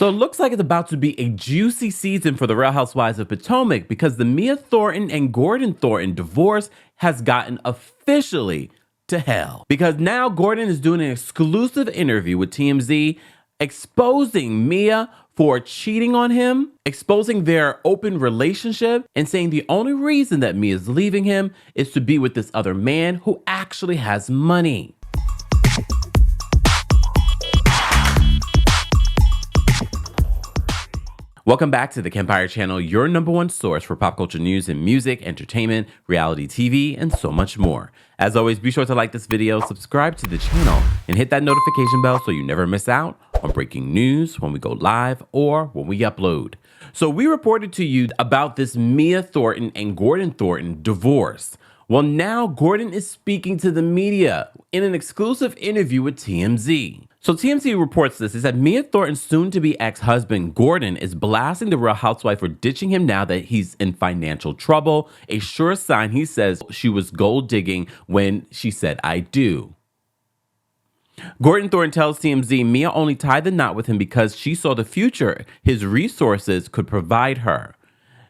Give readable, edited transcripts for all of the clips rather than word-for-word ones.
So it looks like it's about to be a juicy season for the Real Housewives of Potomac because the Mia Thornton and Gordon Thornton divorce has gotten officially to hell. Because now Gordon is doing an exclusive interview with TMZ exposing Mia for cheating on him, exposing their open relationship, and saying the only reason that Mia is leaving him is to be with this other man who actually has money. Welcome back to the Kempire channel, your number one source for pop culture news and music, entertainment, reality TV, and so much more. As always, be sure to like this video, subscribe to the channel, and hit that notification bell so you never miss out on breaking news when we go live or when we upload. So we reported to you about this Mia Thornton and Gordon Thornton divorce. Well, now Gordon is speaking to the media in an exclusive interview with TMZ. So TMZ reports this. It said Mia Thornton's soon-to-be ex-husband, Gordon, is blasting the Real Housewife for ditching him now that he's in financial trouble. A sure sign, he says, she was gold-digging when she said, "I do." Gordon Thornton tells TMZ Mia only tied the knot with him because she saw the future his resources could provide her.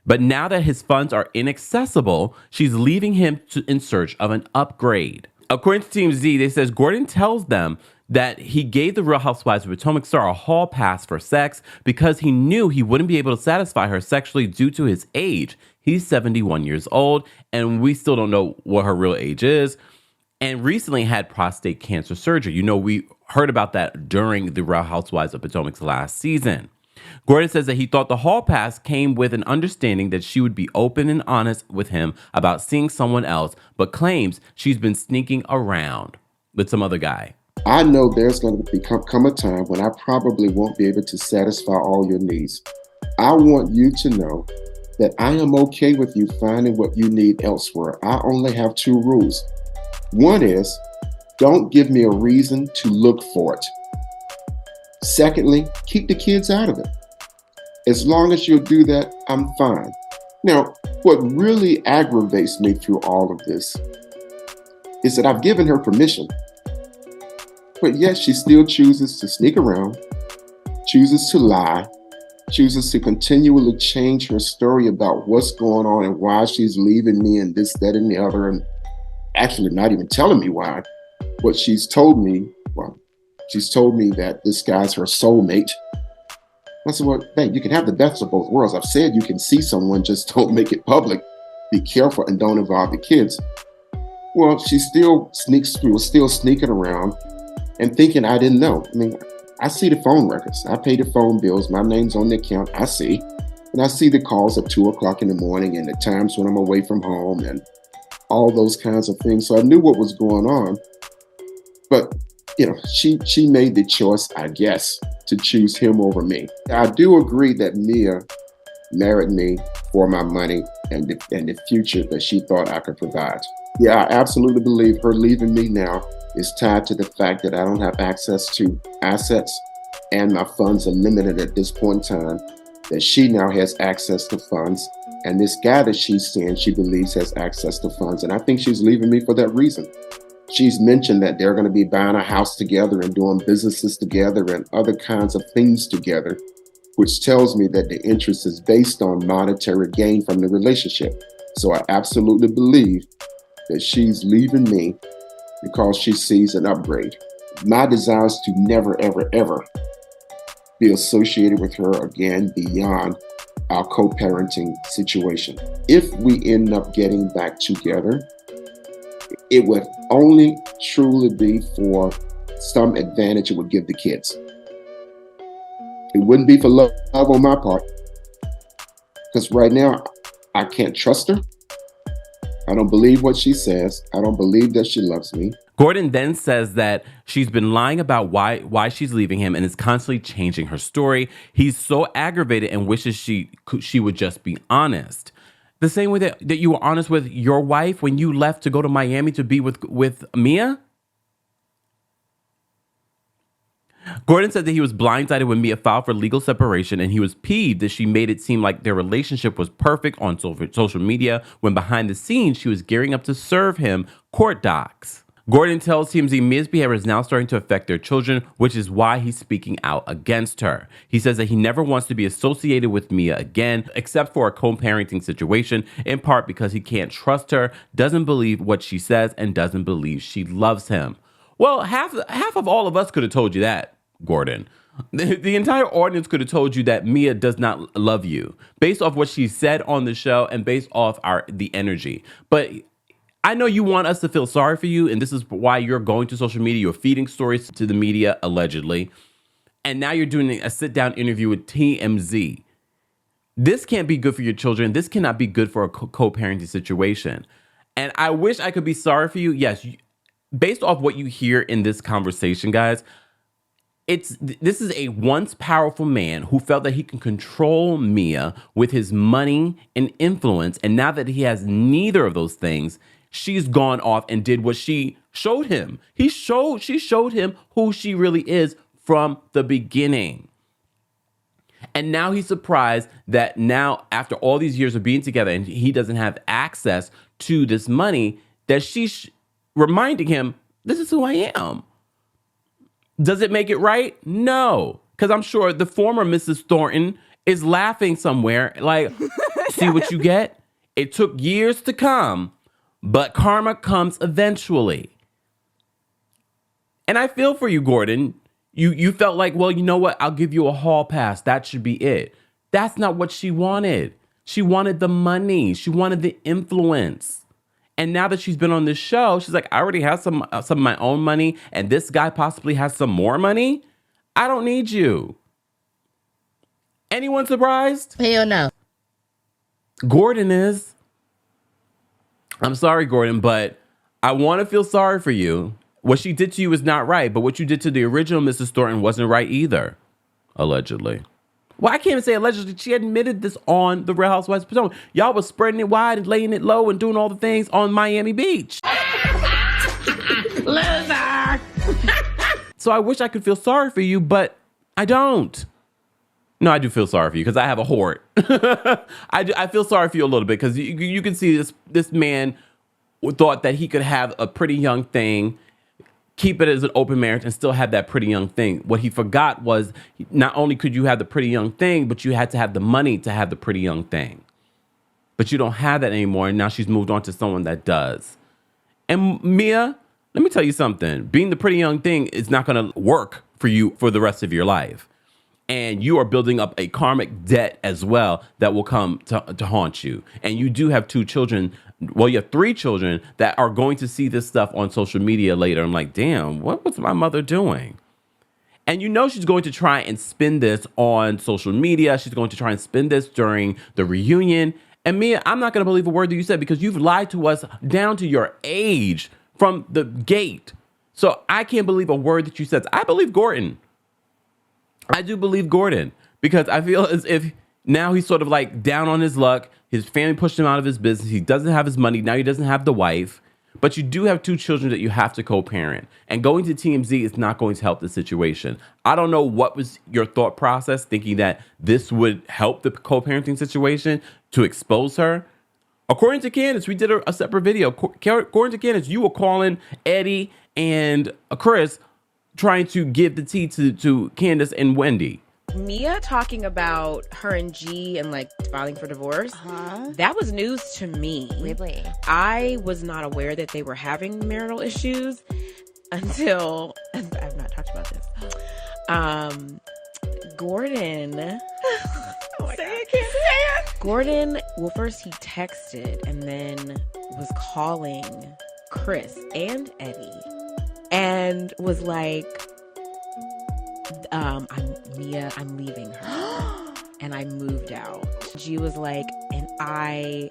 But now that his funds are inaccessible, she's leaving him in search of an upgrade. According to TMZ, they says Gordon tells them that he gave the Real Housewives of Potomac star a hall pass for sex because he knew he wouldn't be able to satisfy her sexually due to his age. He's 71 years old, and we still don't know what her real age is, and recently had prostate cancer surgery. You know, we heard about that during the Real Housewives of Potomac's last season. Gordon says that he thought the hall pass came with an understanding that she would be open and honest with him about seeing someone else, but claims she's been sneaking around with some other guy. I know there's going to come a time when I probably won't be able to satisfy all your needs. I want you to know that I am okay with you finding what you need elsewhere. I only have two rules. One is, don't give me a reason to look for it. Secondly, keep the kids out of it. As long as you'll do that, I'm fine. Now, what really aggravates me through all of this is that I've given her permission. But yet she still chooses to sneak around, chooses to lie, chooses to continually change her story about what's going on and why she's leaving me and this, that, and the other, and actually not even telling me why. But she's told me that this guy's her soulmate. I said, well, babe, you can have the best of both worlds. I've said you can see someone, just don't make it public. Be careful and don't involve the kids. Well, she was still sneaking around and thinking I didn't know. I mean, I see the phone records. I pay the phone bills. My name's on the account. I see. And I see the calls at 2 o'clock in the morning and the times when I'm away from home and all those kinds of things. So I knew what was going on. But, you know, she made the choice, I guess, to choose him over me. I do agree that Mia married me for my money and the future that she thought I could provide. Yeah, I absolutely believe her leaving me now is tied to the fact that I don't have access to assets and my funds are limited at this point in time, that she now has access to funds. And this guy that she's seeing, she believes has access to funds. And I think she's leaving me for that reason. She's mentioned that they're going to be buying a house together and doing businesses together and other kinds of things together, which tells me that the interest is based on monetary gain from the relationship. So I absolutely believe that she's leaving me because she sees an upgrade. My desire is to never, ever, ever be associated with her again beyond our co-parenting situation. If we end up getting back together, it would only truly be for some advantage it would give the kids. It wouldn't be for love on my part, because right now I can't trust her. I don't believe what she says. I don't believe that she loves me. Gordon then says that she's been lying about why she's leaving him and is constantly changing her story. He's so aggravated and wishes she would just be honest. The same way that you were honest with your wife when you left to go to Miami to be with Mia. Gordon said that he was blindsided when Mia filed for legal separation, and he was peeved that she made it seem like their relationship was perfect on social media when behind the scenes she was gearing up to serve him court docs. Gordon tells TMZ Mia's behavior is now starting to affect their children, which is why he's speaking out against her. He says that he never wants to be associated with Mia again, except for a co-parenting situation, in part because he can't trust her, doesn't believe what she says, and doesn't believe she loves him. Well, half of all of us could have told you that, Gordon. The entire audience could have told you that Mia does not love you, based off what she said on the show and based off the energy. But I know you want us to feel sorry for you, and this is why you're going to social media. You're feeding stories to the media, allegedly. And now you're doing a sit-down interview with TMZ. This can't be good for your children. This cannot be good for a co-parenting situation. And I wish I could be sorry for you. Yes, based off what you hear in this conversation, guys, this is a once powerful man who felt that he can control Mia with his money and influence. And now that he has neither of those things, she's gone off and did what she showed him. She showed him who she really is from the beginning. And now he's surprised that now, after all these years of being together and he doesn't have access to this money, that she's reminding him, this is who I am. Does it make it right? No. Because I'm sure the former Mrs. Thornton is laughing somewhere like, see what you get? It took years to come, but karma comes eventually. And I feel for you, Gordon. You felt like, well, you know what? I'll give you a hall pass. That should be it. That's not what she wanted. She wanted the money. She wanted the influence. And now that she's been on this show, she's like, I already have some of my own money, and this guy possibly has some more money. I don't need you. Anyone surprised? Hell no. Gordon is. I'm sorry, Gordon, but I want to feel sorry for you. What she did to you is not right, but what you did to the original Mrs. Thornton wasn't right either, allegedly. Well, I can't even say allegedly. She admitted this on the Real Housewives of Potomac. Y'all was spreading it wide and laying it low and doing all the things on Miami Beach. Loser. So I wish I could feel sorry for you, but I don't. No, I do feel sorry for you because I have a hoard. I feel sorry for you a little bit because you can see this man thought that he could have a pretty young thing, keep it as an open marriage, and still have that pretty young thing. What he forgot was not only could you have the pretty young thing, but you had to have the money to have the pretty young thing. But you don't have that anymore, and now she's moved on to someone that does. And Mia, let me tell you something. Being the pretty young thing is not going to work for you for the rest of your life. And you are building up a karmic debt as well that will come to haunt you. And you do have 2 children. Well, you have 3 children that are going to see this stuff on social media later. I'm like, damn, what was my mother doing? And you know she's going to try and spin this on social media. She's going to try and spin this during the reunion. And Mia, I'm not going to believe a word that you said because you've lied to us down to your age from the gate. So I can't believe a word that you said. I believe Gordon. I do believe Gordon because I feel as if now he's sort of like down on his luck. His family pushed him out of his business. He doesn't have his money. Now he doesn't have the wife. But you do have 2 children that you have to co-parent. And going to TMZ is not going to help the situation. I don't know what was your thought process thinking that this would help the co-parenting situation to expose her. According to Candace, we did a separate video. According to Candace, you were calling Eddie and Chris trying to give the tea to Candace and Wendy. Mia talking about her and G and like filing for divorce, that was news to me. Really? I was not aware that they were having marital issues until I've not talked about this. Gordon. Oh my God. I can't say it. Gordon, well, first he texted and then was calling Chris and Eddie and was like, I'm Mia, I'm leaving her. And I moved out. G was like, and I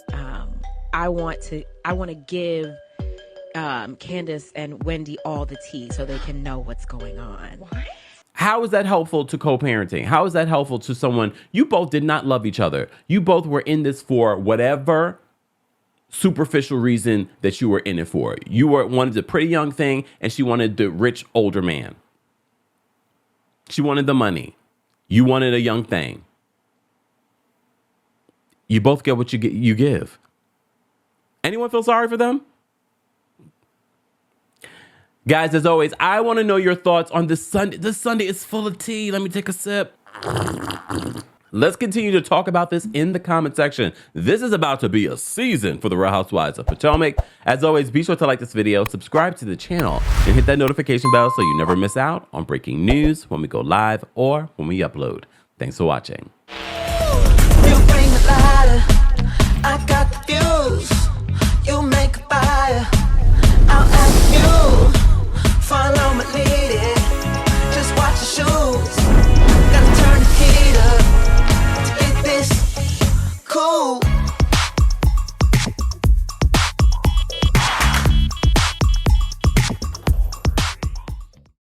want to give Candace and Wendy all the tea so they can know what's going on. What? How is that helpful to co-parenting? How is that helpful to someone? You both did not love each other. You both were in this for whatever superficial reason that you were in it for. You wanted the pretty young thing, and she wanted the rich older man. She wanted the money. You wanted a young thing. You both get what you give. Anyone feel sorry for them? Guys, as always, I want to know your thoughts on this Sunday. This Sunday is full of tea. Let me take a sip. Let's continue to talk about this in the comment section. This is about to be a season for the Real Housewives of Potomac. As always, be sure to like this video, subscribe to the channel, and hit that notification bell so you never miss out on breaking news when we go live or when we upload. Thanks for watching. You bring the lighter. I got